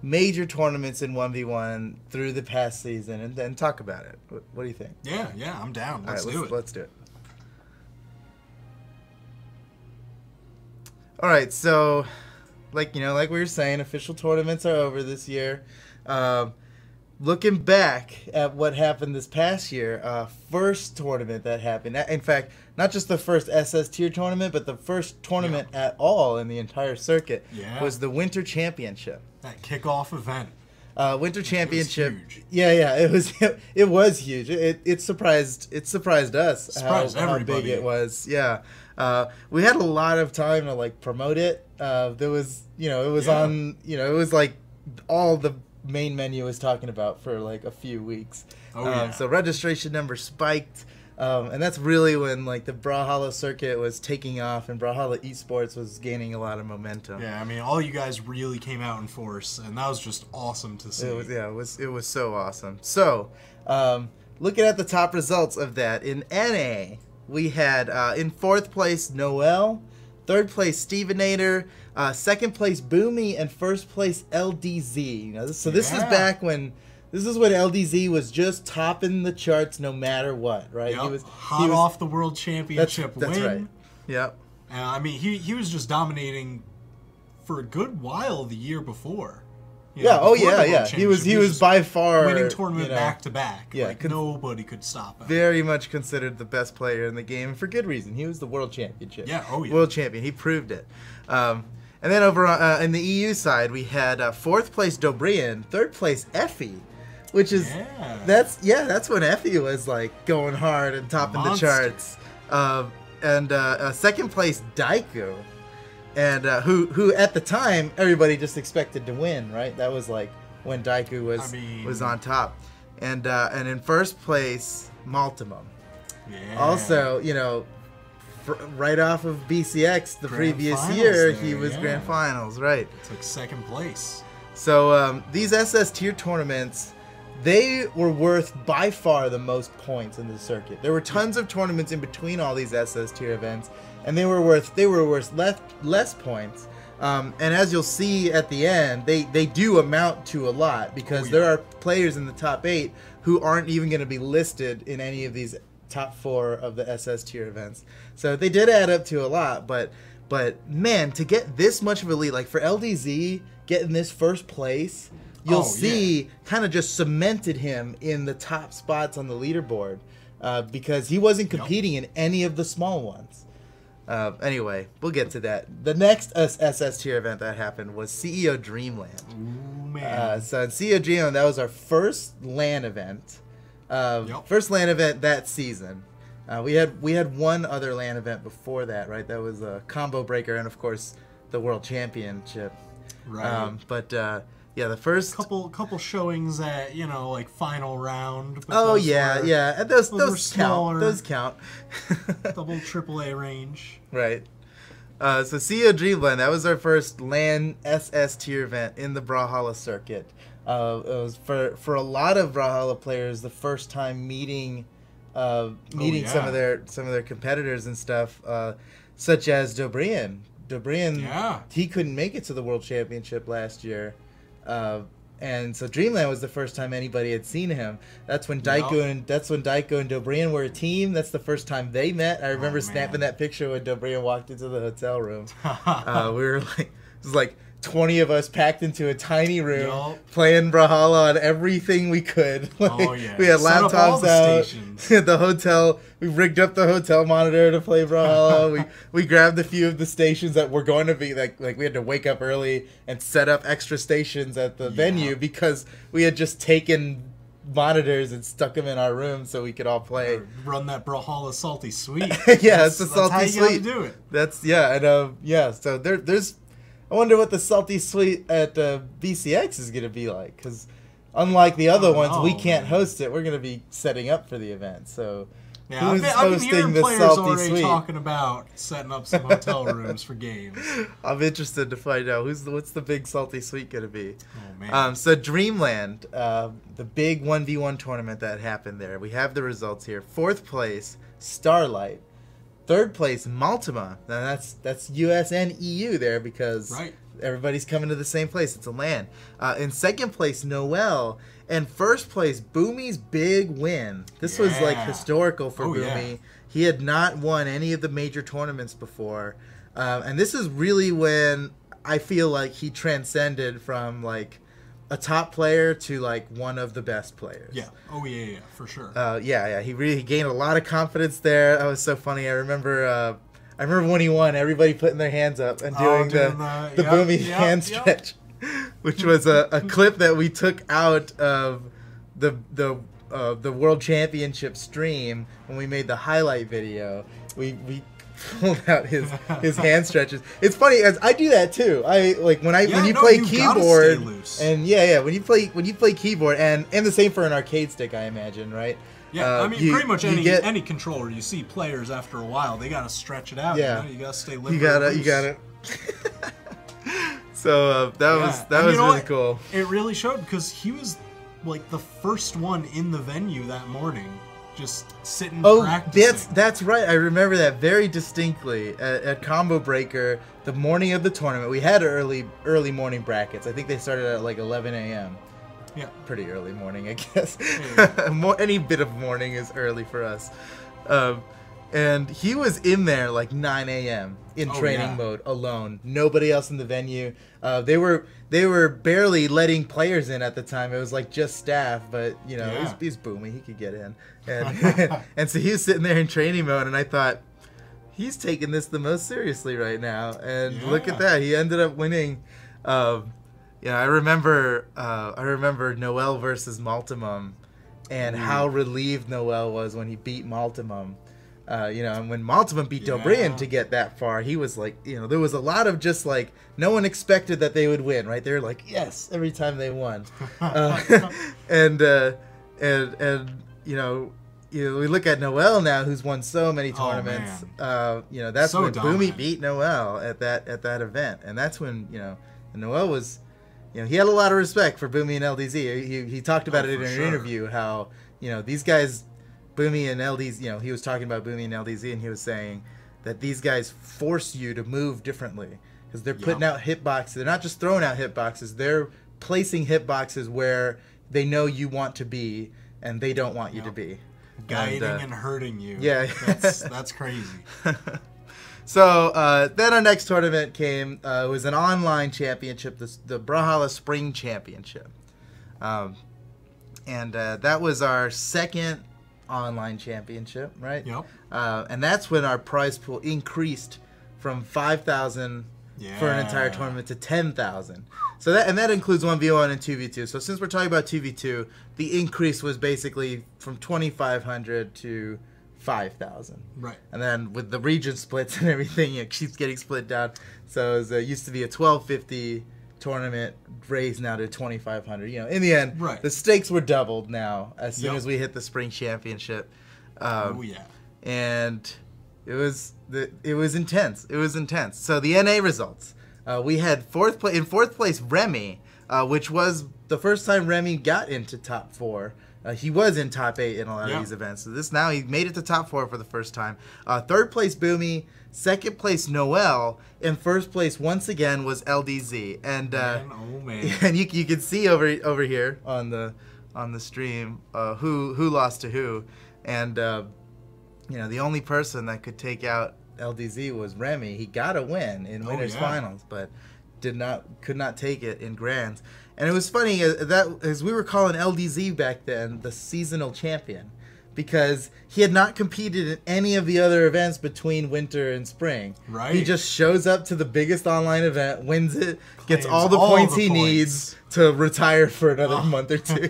major tournaments in 1v1 through the past season and then talk about it. What do you think? Yeah, I'm down. Let's do it. Let's do it. All right, so like we were saying, official tournaments are over this year. Looking back at what happened this past year, first tournament that happened. In fact, not just the first SS tier tournament, but the first tournament at all in the entire circuit was the Winter Championship. That kickoff event. Winter Championship. It was huge. Yeah, it was huge. It surprised us. Surprised everybody. How big it was. Yeah. We had a lot of time to promote it. There was, it was on, it was all the main menu was talking about for a few weeks. So registration numbers spiked. And that's really when the Brawlhalla circuit was taking off and Brawlhalla esports was gaining a lot of momentum. Yeah, I mean, all you guys really came out in force, and that was just awesome to see. It was so awesome. So, looking at the top results of that, in NA, we had in 4th place Noel, 3rd place Stevenator, 2nd place Boomy, and 1st place LDZ. This is back when. This is when LDZ was just topping the charts no matter what, right? Yep. He was off the World Championship win. That's right. Yep. I mean, he was just dominating for a good while the year before. He was by far winning tournament back to back. Yeah, nobody could stop him. Very much considered the best player in the game for good reason. He was the World Championship. Yeah, World Champion. He proved it. And then over in the EU side, we had 4th place Dobrian, 3rd place Effie. Which is that's when Effie was going hard and topping the charts, and 2nd place Daiku, and who at the time everybody just expected to win, right? That was when Daiku was on top, and in 1st place Maltimum. Yeah. Also, right off of BCX the previous year, he was Grand Finals, right? Took 2nd place. So these SS tier tournaments, they were worth by far the most points in the circuit. There were tons of tournaments in between all these SS tier events, and they were worth less points. And as you'll see at the end, they do amount to a lot because there are players in the top 8 who aren't even going to be listed in any of these top 4 of the SS tier events. So they did add up to a lot, but man, to get this much of a lead, for LDZ getting this 1st place, you'll see kind of just cemented him in the top spots on the leaderboard because he wasn't competing in any of the small ones. Anyway, we'll get to that. The next SS tier event that happened was CEO Dreamland. Ooh, man. So in CEO Dreamland, that was our first LAN event. First LAN event that season. We had one other LAN event before that, right? That was a Combo Breaker and, of course, the World Championship. Right. The first couple showings at final round. And those count. Smaller, those count. Double AAA range. Right. So CEO Dreamland, that was our first LAN SS tier event in the Brawlhalla circuit. It was for a lot of Brawlhalla players the first time meeting some of their competitors and stuff, such as Dobrian. He couldn't make it to the World Championship last year. And so Dreamland was the first time anybody had seen him. That's when Daiku and Dobrian were a team. That's the first time they met. I remember snapping that picture when Dobrian walked into the hotel room. We were it was 20 of us packed into a tiny room playing Brawlhalla on everything we could. We had laptops out. The hotel, we rigged up the hotel monitor to play Brawlhalla. we grabbed a few of the stations that were going to be we had to wake up early and set up extra stations at the venue because we had just taken monitors and stuck them in our room so we could all play. Run that Brawlhalla salty sweet. It's the salty that's how you sweet. Gotta do it. That's So there's. I wonder what the salty sweet at BCX is going to be like, because unlike the other ones, we can't host it. We're going to be setting up for the event. So who's hosting the salty sweet? Talking about setting up some hotel rooms for games. I'm interested to find out what's the big salty sweet going to be. Oh man! So Dreamland, the big 1v1 tournament that happened there. We have the results here. 4th place, Starlight. 3rd place, Maltima. Now that's US and EU there because everybody's coming to the same place. It's a LAN. In second place, Noel. And first place, Boomy's big win. This was like historical for Boomy. Yeah. He had not won any of the major tournaments before. And this is really when I feel like he transcended from like a top player to like one of the best players. Yeah. Oh yeah, for sure. He really gained a lot of confidence there. That was so funny. I remember when he won, everybody putting their hands up and doing the Boomy hand stretch, which was a clip that we took out of the World Championship stream when we made the highlight video. We pulled out his hand stretches. It's funny as I do that too. I like when you play keyboard and when you play keyboard and the same for an arcade stick, I imagine, right? Yeah, I mean pretty much any controller you see players after a while they gotta stretch it out. Yeah, you gotta stay limber. You gotta. So that was really cool. It really showed because he was like the first one in the venue that morning. Just sitting practicing. That's right. I remember that very distinctly at Combo Breaker the morning of the tournament. We had early morning brackets. I think they started at like 11 a.m. Yeah, pretty early morning, I guess. Any bit of morning is early for us. And he was in there like 9 a.m. in training mode alone. Nobody else in the venue. They were barely letting players in at the time. It was like just staff, but you know, he's Boomy. He could get in. And and so he was sitting there in training mode, and I thought, he's taking this the most seriously right now. And look at that. He ended up winning. I remember Noel versus Maltimum and how relieved Noel was when he beat Maltimum. And when Maltimum beat Dobrian to get that far, he was like, there was a lot of just like, no one expected that they would win, right? They were like, yes, every time they won. We look at Noel now, who's won so many tournaments. That's so when Boomy beat Noel at that event, and that's when Noel was, he had a lot of respect for Boomy and LDZ. He talked about it in an interview how these guys. Boomy and LDZ, he was talking about Boomy and LDZ, and he was saying that these guys force you to move differently because they're putting out hitboxes. They're not just throwing out hitboxes; they're placing hitboxes where they know you want to be, and they don't want you to be, guiding and hurting you. Yeah, that's crazy. So then our next tournament came. It was an online championship, the Brawlhalla Spring Championship, and that was our second online championship, right? Yep. And that's when our prize pool increased from 5,000 for an entire tournament to 10,000. So that includes 1v1 and 2v2. So since we're talking about 2v2, the increase was basically from 2,500 to 5,000. Right. And then with the region splits and everything, it keeps getting split down. So it used to be a 1,250 tournament raised now to 2,500. In the end, the stakes were doubled now as soon as we hit the spring championship. And it was intense. It was intense. So the NA results, we had in fourth place Remy, which was the first time Remy got into top 4. He was in top 8 in a lot of these events. So now he made it to top 4 for the first time. Third place Boomy, second place Noel, and first place once again was LDZ. And and you can see over here on the stream who lost to who. And the only person that could take out LDZ was Remy. He got a win in winners finals, but could not take it in grands. And it was funny as we were calling LDZ back then the seasonal champion, because he had not competed in any of the other events between winter and spring. Right. He just shows up to the biggest online event, wins it, gets all the points he needs to retire for another month or two.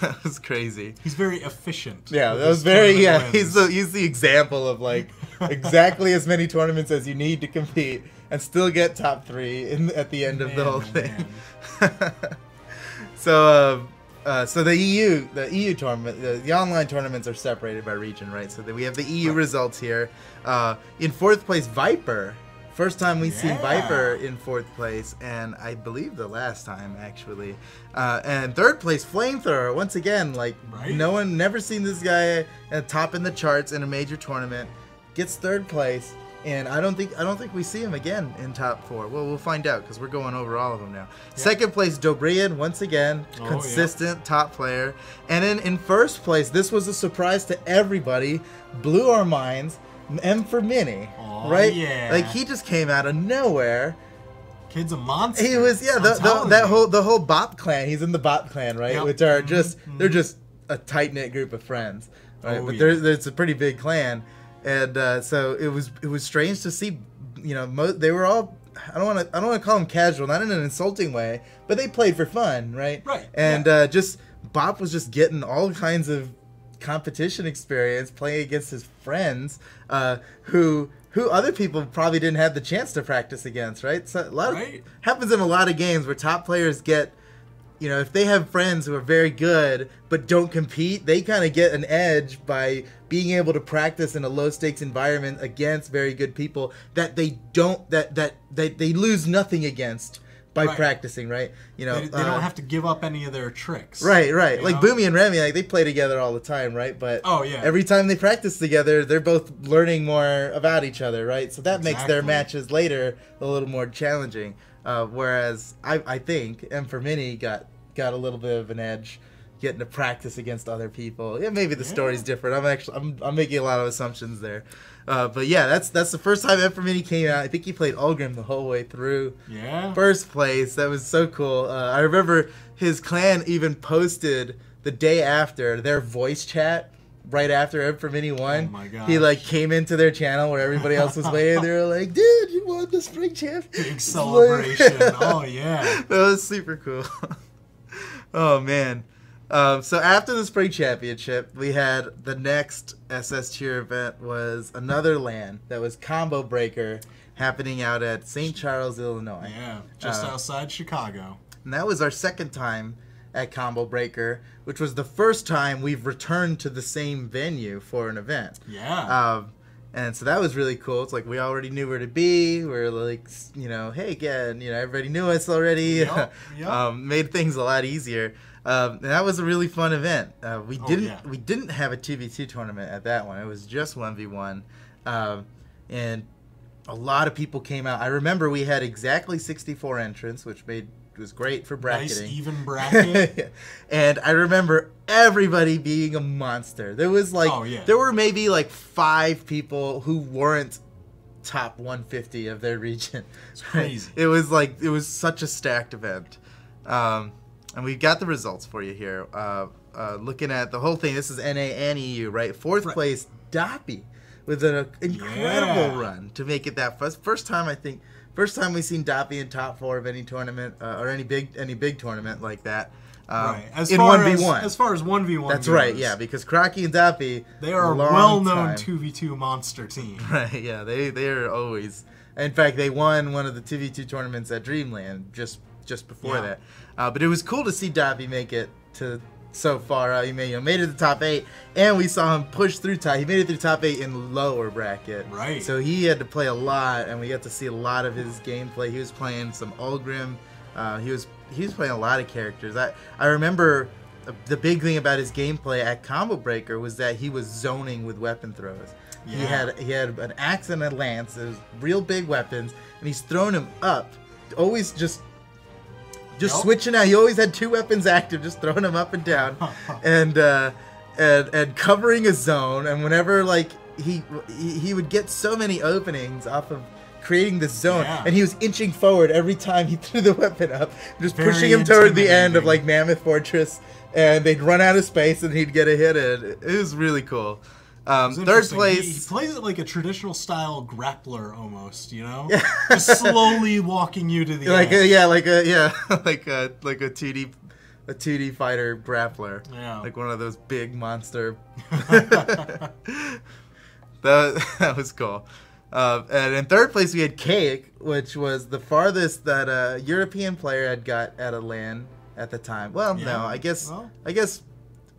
That was crazy. He's very efficient. Yeah, that was very he's the example of like exactly as many tournaments as you need to compete and still get top 3 at the end of the whole thing. So the EU tournament, the online tournaments are separated by region, right? So we have the EU results here. In fourth place, Viper. First time we've seen Viper in fourth place, and I believe the last time, actually. And third place, Flamethrower. Once again, no one, never seen this guy top in the charts in a major tournament. Gets third place. And I don't think we see him again in top 4. Well, we'll find out because we're going over all of them now. Yep. Second place, Dobrian, once again, consistent top player. And then in first place, this was a surprise to everybody, blew our minds, M for Mini, right? Yeah. Like he just came out of nowhere. Kid's a monster. He was the whole Bop clan. He's in the Bop clan, right? Yep. Which are they're just a tight knit group of friends, right? But it's a pretty big clan. And so it was strange to see, they were all, I don't want to call them casual, not in an insulting way, but they played for fun, right? Right. And just Bop was just getting all kinds of competition experience playing against his friends, who other people probably didn't have the chance to practice against, right? So happens in a lot of games where top players get, if they have friends who are very good but don't compete, they kind of get an edge by being able to practice in a low stakes environment against very good people that they lose nothing against by practicing, right? They don't have to give up any of their tricks. Right. Like Boomy and Remy, like they play together all the time, right? But every time they practice together, they're both learning more about each other, right? So that makes their matches later a little more challenging. Whereas I think M for Mini got a little bit of an edge getting to practice against other people. Yeah, maybe the story's different. I'm making a lot of assumptions there. But yeah, that's the first time M for Mini came out. I think he played Ulgrim the whole way through. Yeah. First place. That was so cool. I remember his clan even posted the day after their voice chat right after M for Mini won. Oh my gosh. He came into their channel where everybody else was waiting. They were like, dude, you won the spring champ. Big celebration. Oh yeah. That was super cool. Oh man. So after the spring championship, we had the next SS tier event was another LAN that was Combo Breaker happening out at St. Charles, Illinois. Yeah, just outside Chicago. And that was our second time at Combo Breaker, which was the first time we've returned to the same venue for an event. Yeah. And so that was really cool. It's like we already knew where to be. We're like, hey, again, everybody knew us already. Yep. Made things a lot easier. And that was a really fun event. We didn't have a 2v2 tournament at that one. It was just 1v1. And a lot of people came out. I remember we had exactly 64 entrants, which was great for bracketing. Nice even bracket. And I remember everybody being a monster. There was there were maybe 5 people who weren't top 150 of their region. It's crazy. It was such a stacked event. And we've got the results for you here. Looking at the whole thing, this is NA and EU, right? Fourth place, Doppy, with an incredible run to make it that first time we've seen Doppy in top 4 of any tournament or any big tournament like that. Right. As 1v1. As far as 1v1 That's goes, right, yeah, because Crocky and Doppy, they are a well-known 2v2 monster team. Right, yeah, they are always. In fact, they won one of the 2v2 tournaments at Dreamland just before that. But it was cool to see Doppy make it to so far. He made it to the top 8, and we saw him push through top. He made it through top 8 in lower bracket. Right. So he had to play a lot, and we got to see a lot of his gameplay. He was playing some Ulgrim. He was playing a lot of characters. I remember the big thing about his gameplay at Combo Breaker was that he was zoning with weapon throws. Yeah. He had an axe and a lance. It was real big weapons, and he's throwing them up. Always just switching out. He always had 2 weapons active, just throwing them up and down, and covering a zone. And whenever he would get so many openings off of creating this zone, and he was inching forward every time he threw the weapon up, just pushing him toward the end of Mammoth Fortress, and they'd run out of space and he'd get a hit in. It was really cool. Third place. He plays it like a traditional style grappler almost, just slowly walking you to the end. like a 2D fighter grappler. Yeah. Like one of those big monster. That was cool. And in third place we had Cake, which was the farthest that a European player had got at a LAN at the time. Well, no, I guess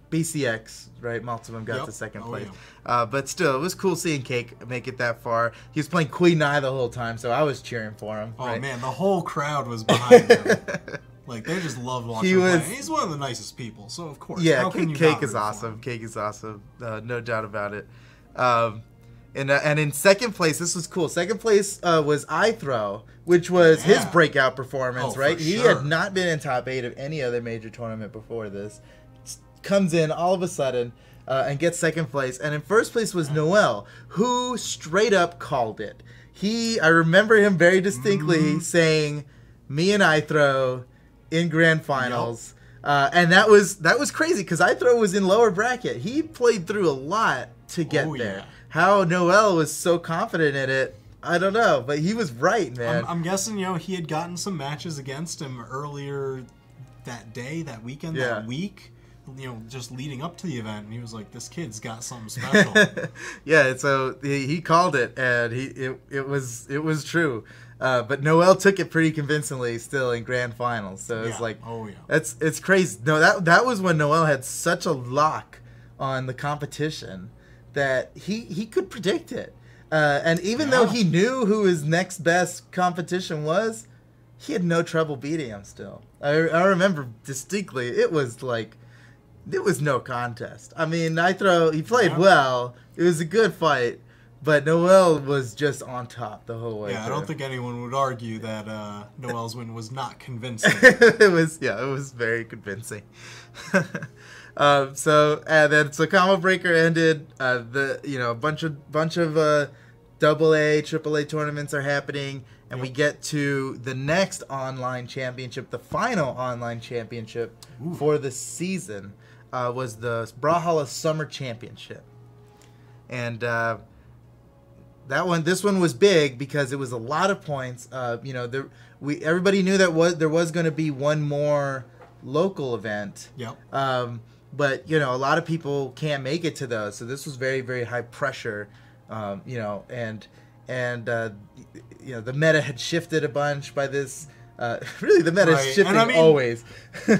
BCX, right? Maltzman got to second place. But still, it was cool seeing Cake make it that far. He was playing Queen Nai the whole time, so I was cheering for him. Oh, man, the whole crowd was behind him. They just loved watching him play. He's one of the nicest people, so of course. Yeah, Cake is awesome. Cake is awesome. No doubt about it. And in second place, this was cool. Second place was iThrow, which was his breakout performance, right? He had not been in top 8 of any other major tournament before this. Comes in all of a sudden and gets second place. And in first place was Noel, who straight up called it. I remember him very distinctly saying, "Me and iThrow in grand finals." And that was crazy because iThrow was in lower bracket. He played through a lot to get there. Yeah. How Noel was so confident in it, I don't know, but he was right, man. I'm guessing, he had gotten some matches against him earlier that day, that weekend, that week, just leading up to the event, and he was like, this kid's got something special. Yeah, so he called it, and it was true. But Noel took it pretty convincingly still in grand finals. So it's like, it's crazy. No, that was when Noel had such a lock on the competition that he could predict it. And even though he knew who his next best competition was, he had no trouble beating him still. I remember distinctly, it was no contest. I mean, he played well. It was a good fight. But Noel was just on top the whole way. Yeah, I don't think anyone would argue that Noel's win was not convincing. It was very convincing. So Combo Breaker ended. A bunch of AA, AAA tournaments are happening, and we get to the next online championship, the final online championship for the season, was the Brawlhalla Summer Championship, and this one was big because it was a lot of points. Everybody knew that there was going to be one more local event. Yep. But a lot of people can't make it to those, so this was very, very high pressure. And the meta had shifted a bunch by this. Really, the meta is shifting always.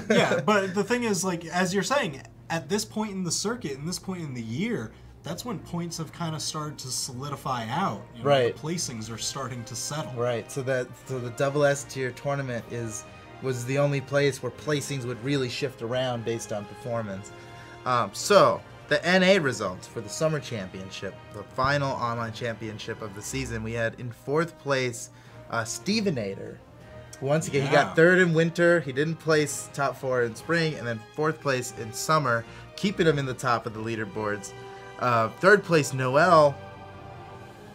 Yeah, but the thing is, as you're saying, at this point in the circuit, in this point in the year, that's when points have kind of started to solidify out. Right. The placings are starting to settle. Right. So the double S tier tournament was the only place where placings would really shift around based on performance. So the NA results for the Summer Championship, the final online championship of the season, we had in fourth place Stevenator. Once again, he got third in winter. He didn't place top 4 in spring, and then fourth place in summer, keeping him in the top of the leaderboards. Third place, Noel.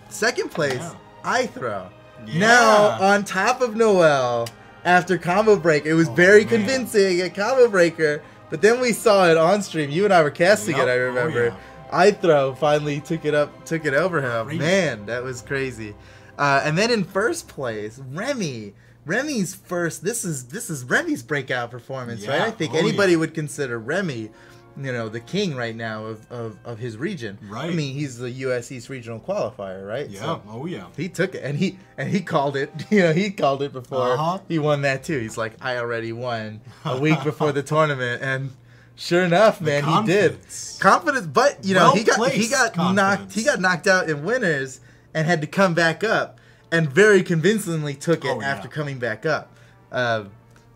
Second place, iThrow. Yeah. Now on top of Noel after Combo Breaker. It was very convincing at Combo Breaker, but then we saw it on stream. You and I were casting it, I remember. iThrow finally took it over him. Crazy. Man, that was crazy. And then in first place, Remy. Remy's first. This is Remy's breakout performance, right? I think anybody would consider Remy, the king right now of his region. Right. I mean, he's the U.S. East Regional qualifier, right? Yeah. So he took it, and he called it. He called it before he won that too. He's like, I already won a week before the tournament, and sure enough, man, he did. Confidence, but he got knocked out in winners and had to come back up, and very convincingly took it after coming back up.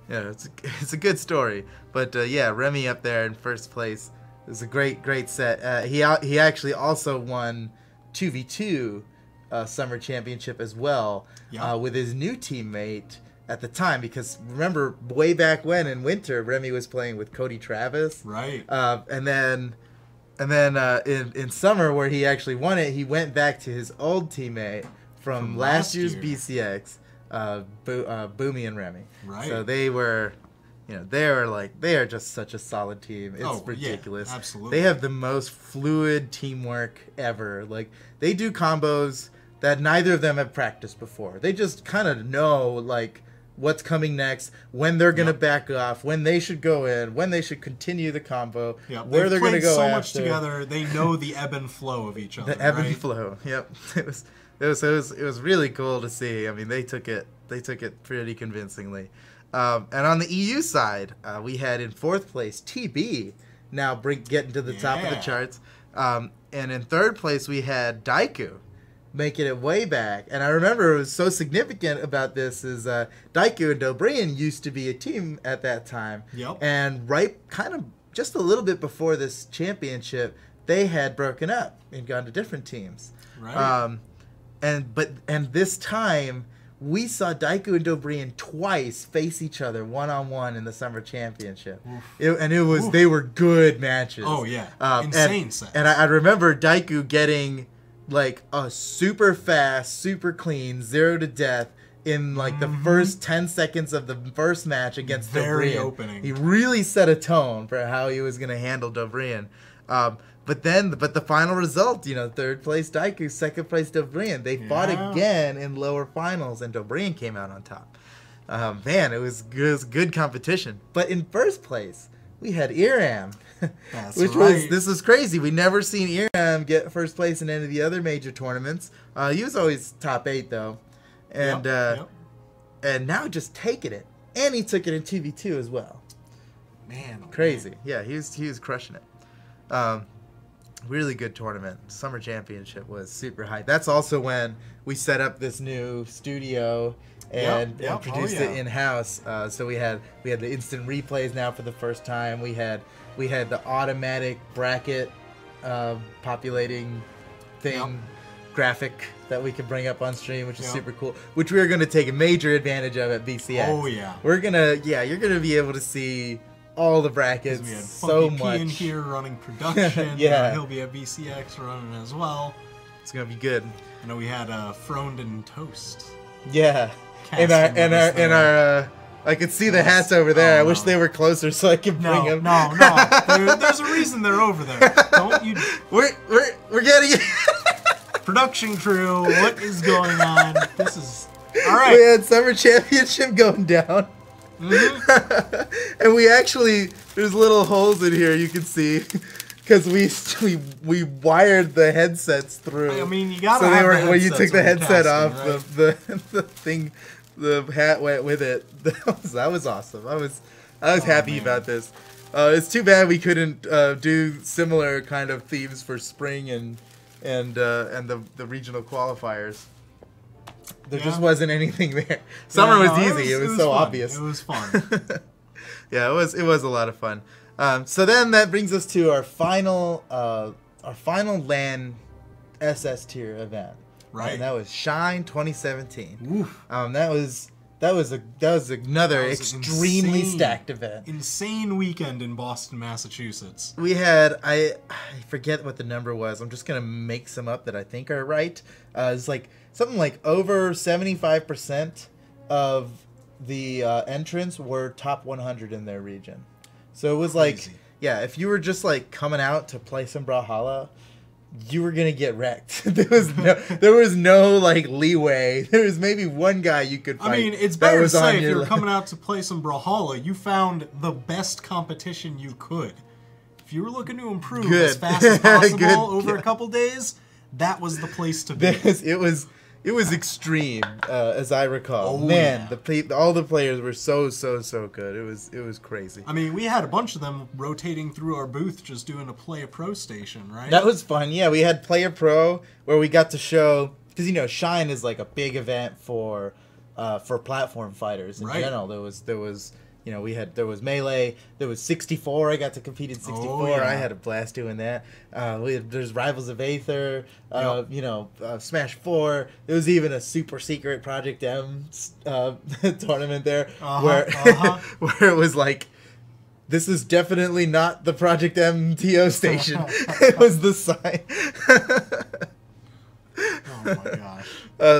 It's a good story. But Remy up there in first place. It was a great set. He actually also won 2v2 Summer Championship as well with his new teammate at the time, because remember way back when in winter Remy was playing with Cody Travis. Right. And then in summer where he actually won it, he went back to his old teammate from last year's BCX, Boomy and Remy. Right. So they were, they are just such a solid team. It's ridiculous. Yeah, absolutely. They have the most fluid teamwork ever. They do combos that neither of them have practiced before. They just kind of know what's coming next, when they're gonna back off, when they should go in, when they should continue the combo, where they're gonna go. So much together, they know the ebb and flow of each other. The ebb and flow. Yep. It was really cool to see. I mean, they took it pretty convincingly. And on the EU side, we had in fourth place TB, now getting to the top of the charts. And in third place we had Daiku, making it way back. And I remember it was so significant about this is Daiku and Dobrian used to be a team at that time. Yep. And right kind of just a little bit before this championship, they had broken up and gone to different teams. Right. And this time we saw Daiku and Dobrian twice face each other 1-on-1 in the summer championship. They were good matches. Oh yeah, insane sets. And I remember Daiku getting like a super fast, super clean 0 to death in like the first 10 seconds of the first match against Very Dobrian. opening. He really set a tone for how he was going to handle Dobrian. But the final result, third place Daiku, second place Dobrian. They fought again in lower finals, and Dobrian came out on top. Man, it was good competition. But in first place, we had Iram. This was crazy. We never seen Iram get first place in any of the other major tournaments. He was always top 8 though, and and now just taking it, and he took it in 2v2 as well. Man, crazy. Man. Yeah, he was crushing it. Really good tournament. Summer championship was super high. That's also when we set up this new studio and produced it in house. So we had the instant replays now for the first time. We had the automatic bracket populating thing graphic that we could bring up on stream, which is super cool. Which we are going to take a major advantage of at BCX. Oh yeah. You're gonna be able to see all the brackets we had so Funky much. P in here running production. He'll be at BCX running as well. It's gonna be good. I know we had Froned and Toast. Yeah, in our I could see the hats over there. I wish they were closer so I could bring them. No. There's a reason they're over there. Don't you? We're getting it. Production crew, what is going on? This is all right. We had summer championship going down. And we actually, there's little holes in here you can see because we wired the headsets through. I mean, you gotta have the headsets when you took the headset off, right? the thing, the hat went with it. That was awesome. I was happy about this. It's too bad we couldn't do similar kind of themes for spring and the regional qualifiers. There just wasn't anything there. Summer was easy. It was so fun. obvious. It was fun. Yeah, it was a lot of fun. So then that brings us to our final LAN SS tier event. Right. And that was Shine 2017. Oof. That was another extremely stacked event. Insane weekend in Boston, Massachusetts. We had I forget what the number was. I'm just gonna make some up that I think are right. It's like something like over 75% of the entrants were top 100 in their region. So it was crazy. Like, yeah, if you were just like coming out to play some Brawlhalla, you were gonna get wrecked. There was no like leeway. There was maybe one guy you could fight. I mean, it's better to say if you're coming out to play some Brawlhalla, you found the best competition you could. If you were looking to improve as fast as possible over a couple days, that was the place to be. It was extreme, as I recall. Oh, man, yeah. all the players were so good. It was crazy. I mean, we had a bunch of them rotating through our booth, just doing a Play a Pro station, right? That was fun. Yeah, we had Play a Pro where we got to show, because Shine is like a big event for platform fighters in general. There was there was Melee, there was 64. I got to compete in 64. Oh, yeah. I had a blast doing that. There's Rivals of Aether, Smash 4. There was even a super secret Project M tournament there where it was like, this is definitely not the Project M TO station. It was the sign. Oh my gosh.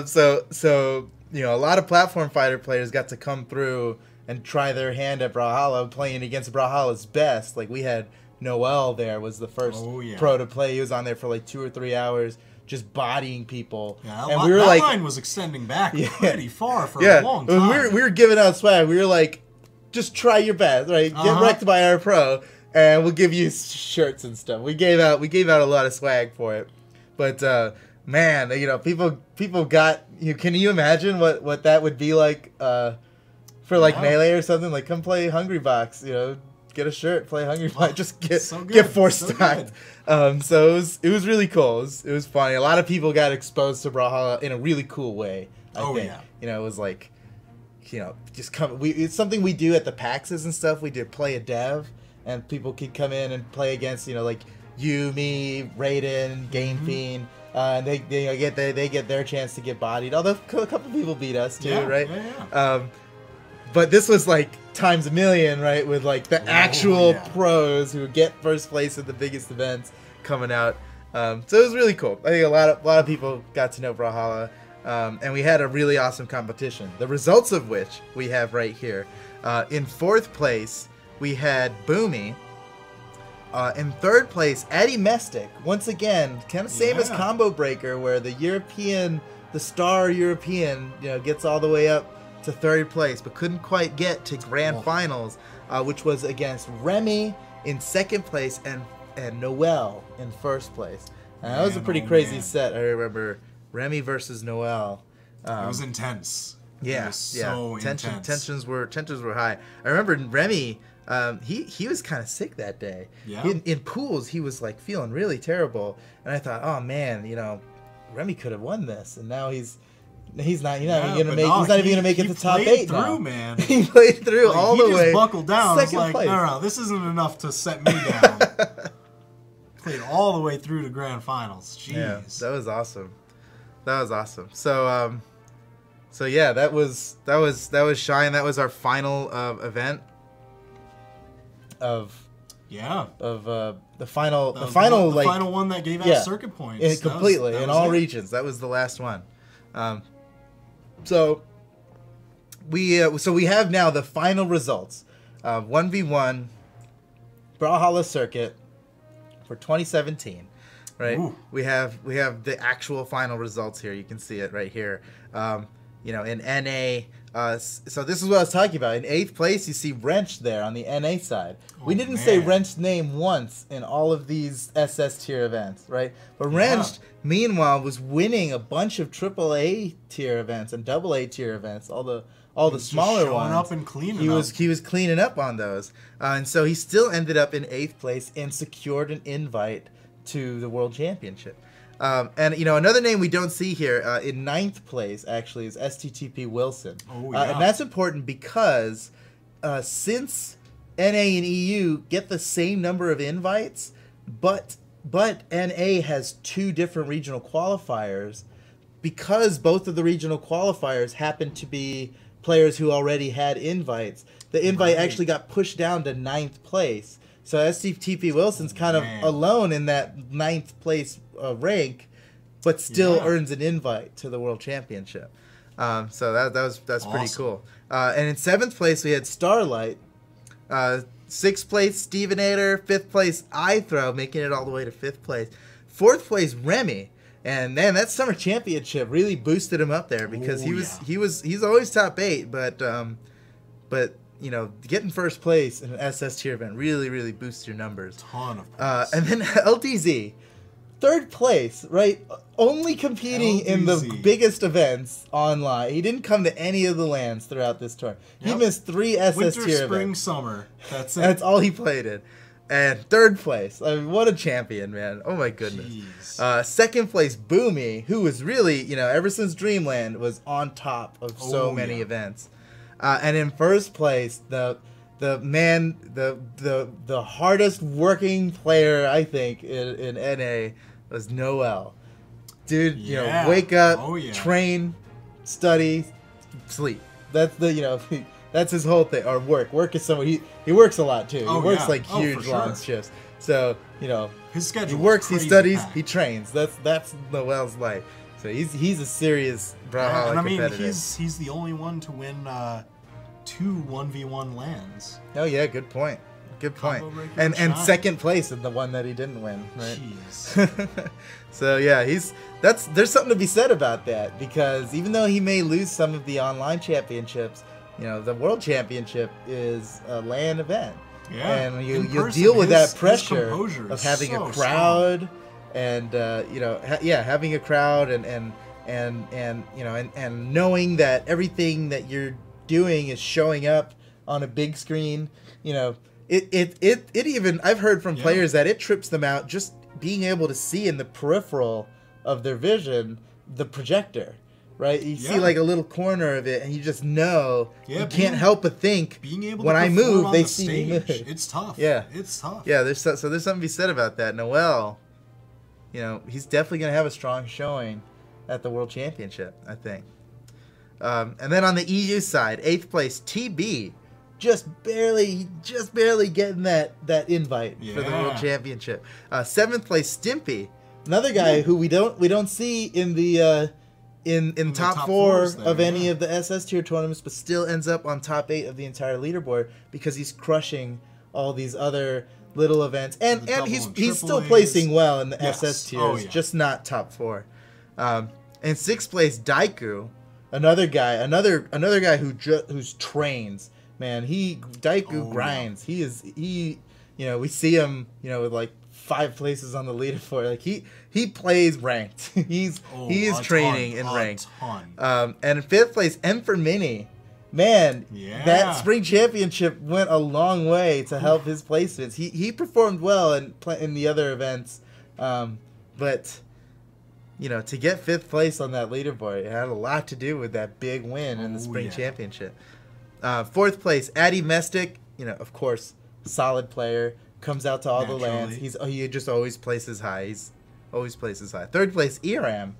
So a lot of platform fighter players got to come through and try their hand at Brawlhalla, playing against Brawlhalla's best. Like, we had Noel there, was the first pro to play. He was on there for like 2 or 3 hours, just bodying people. Yeah, and we were that line was extending back pretty far for a long time. We were giving out swag. We were like, just try your best, right? Get wrecked by our pro, and we'll give you shirts and stuff. We gave out a lot of swag for it. But man, people got. Can you imagine what that would be like? For like Melee or something, like come play Hungry Box, get a shirt, play Hungry Box, just get force stocked. So it was really cool. It was funny. A lot of people got exposed to Brawlhalla in a really cool way. I think. It was like, just come. It's something we do at the PAXs and stuff. We did play a dev, and people could come in and play against, like me, Raiden, Game Fiend. They get their chance to get bodied. Although a couple people beat us too, right? Yeah. But this was like times a million, right? With like the actual pros who get first place at the biggest events coming out. So it was really cool. I think a lot of people got to know Brawlhalla, and we had a really awesome competition. The results of which we have right here. In 4th place, we had Boomy. In 3rd place, Addy Mestic. Once again, kind of same as Combo Breaker, where the star European, gets all the way up to 3rd place, but couldn't quite get to grand finals, which was against Remy in 2nd place and Noel in 1st place. And that was a pretty crazy set. I remember Remy versus Noel. It was intense. Yeah, it was so intense. Tensions were high. I remember Remy. He was kind of sick that day. Yeah. In pools, he was like feeling really terrible, and I thought, oh man, Remy could have won this, and now he's not even gonna make it to top 8 now. Man. He played through all the way. He just buckled down. It's like, no, this isn't enough to set me down. Played all the way through to grand finals. Jeez. Yeah, that was awesome. So yeah, that was Shine. That was our final event. The final one that gave out circuit points. Completely in all regions. That was the last one. So we have now the final results. 1v1 Brawlhalla circuit for 2017. Right? Ooh. We have the actual final results here. You can see it right here. In NA. So this is what I was talking about. In 8th place, you see Wrench there on the NA side. We didn't say Wrench's name once in all of these SS tier events, right? But Wrench, meanwhile, was winning a bunch of AAA tier events and AA tier events, all the smaller ones. Up and cleaning he was cleaning up on those, and so he still ended up in 8th place and secured an invite to the World Championship. And another name we don't see here in 9th place actually is STTP Wilson. And that's important because since NA and EU get the same number of invites, but NA has 2 different regional qualifiers, because both of the regional qualifiers happen to be players who already had invites. The invite actually got pushed down to 9th place. So STTP Wilson's kind of alone in that 9th place rank, but still earns an invite to the World Championship. So that's awesome. Pretty cool. And in 7th place we had Starlight. 6th place Stevenator. 5th place iThrow, making it all the way to 5th place. 4th place Remy. And man, that summer championship really boosted him up there because he's always top 8, but getting first place in an SS tier event really, really boosts your numbers. Ton of points. And then LTZ, 3rd place, right? Only competing in the biggest events online. He didn't come to any of the lands throughout this tour. He missed 3 SS tier events. Winter, spring, summer. That's it. That's all he played in. And 3rd place. I mean, what a champion, man. Oh, my goodness. 2nd place, Boomy, who was really, ever since Dreamland, was on top of so many events. And in 1st place, the hardest working player, I think, in NA was Noel. Dude, wake up, train, study, sleep. That's that's his whole thing. Or work. Work is someone he works a lot too. He works huge long shifts. So his schedule. He works, he studies, he trains. That's Noel's life. So he's a serious Brawlhalla competitor. He's the only one to win 2 1v1 lands. Oh yeah, good point. And 2nd place in the one that he didn't win, right? Jeez. So yeah, there's something to be said about that, because even though he may lose some of the online championships, the World Championship is a LAN event. Yeah. And you deal with that pressure of having a crowd and having a crowd and knowing that everything that you're doing is showing up on a big screen. It even, I've heard from players that it trips them out just being able to see in the peripheral of their vision the projector, right? You see like a little corner of it, and you just know you can't help but think. Being able when to I move, they the see stage, me move. It's tough. Yeah, it's tough. Yeah, there's something to be said about that. Noel, you know, he's definitely gonna have a strong showing at the World Championship, I think. And then on the EU side, 8th place TB, just barely getting that invite for the World Championship. 7th place Stimpy, another guy who we don't see in the in top 4 there, of any of the SS tier tournaments, but still ends up on top 8 of the entire leaderboard because he's crushing all these other little events, and he's still placing well in the SS tiers, just not top 4. And 6th place Daiku, another guy who's trains. Man, Daiku grinds. He you know, we see him, you know, with like 5 places on the leaderboard. Like he plays ranked. he is training in ranked. And in 5th place M for Mini. Man, that spring championship went a long way to help his placements. He performed well in the other events, but you know, to get 5th place on that leaderboard, it had a lot to do with that big win in the spring championship. 4th place Addy Mestic, you know, of course, solid player, comes out to all the lands. He just always places high. He's always places high. 3rd place Iram.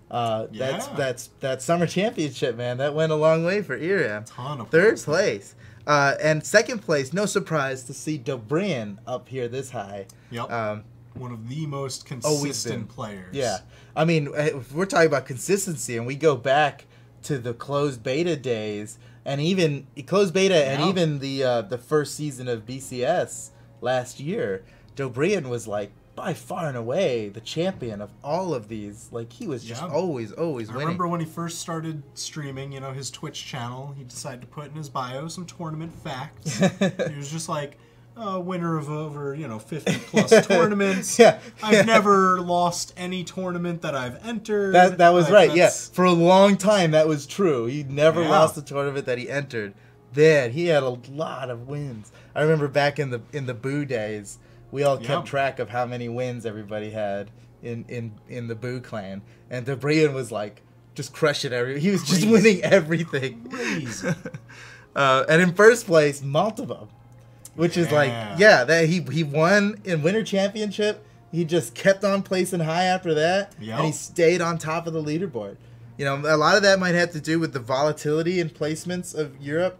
That's that summer championship, man. That went a long way for Iram. 3rd place. And 2nd place, no surprise to see Dobrian up here this high. Yep. One of the most consistent players. Yeah. I mean, if we're talking about consistency and we go back to the closed beta days and even even the first season of BCS last year, Dobrian was like by far and away the champion of all of these. Like, he was just always winning. I remember when he first started streaming, you know, his Twitch channel, he decided to put in his bio some tournament facts. He was just like, winner of over, 50 plus tournaments. I've never lost any tournament that I've entered. That was right. Yeah, for a long time that was true. He never lost a tournament that he entered. Then he had a lot of wins. I remember back in the Boo days, we all kept track of how many wins everybody had in the Boo clan, and Dobrian was like just crushing he was just winning everything. Crazy. And in 1st place, Maltava. Which is that he won in Winter Championship. He just kept on placing high after that, and he stayed on top of the leaderboard. You know, a lot of that might have to do with the volatility in placements of Europe.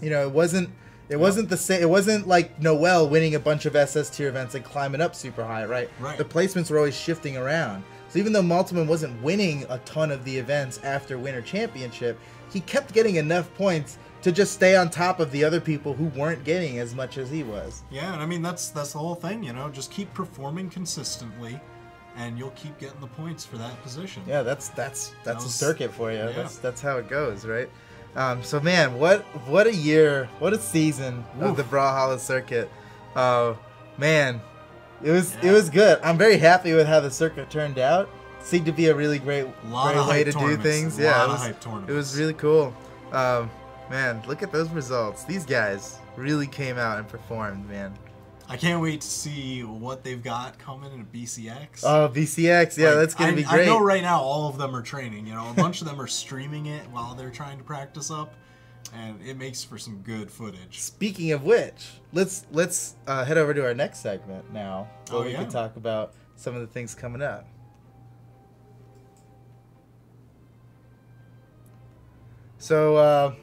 You know, it wasn't the same. It wasn't like Noel winning a bunch of SS tier events and climbing up super high, right? The placements were always shifting around. So even though Maltman wasn't winning a ton of the events after Winter Championship, he kept getting enough points to just stay on top of the other people who weren't getting as much as he was. Yeah, and I mean, that's the whole thing, just keep performing consistently, and you'll keep getting the points for that position. Yeah, that's a circuit for you. Yeah. That's how it goes, right? So man, what a year, what a season of the Brawlhalla circuit. Man, it was good. I'm very happy with how the circuit turned out. It seemed to be a really great way to do things. It was really cool. Man, look at those results. These guys really came out and performed, man. I can't wait to see what they've got coming in BCX. Oh, BCX, yeah, that's going to be great. I know right now all of them are training. A bunch of them are streaming it while they're trying to practice up, and it makes for some good footage. Speaking of which, let's head over to our next segment now, where we can talk about some of the things coming up. So,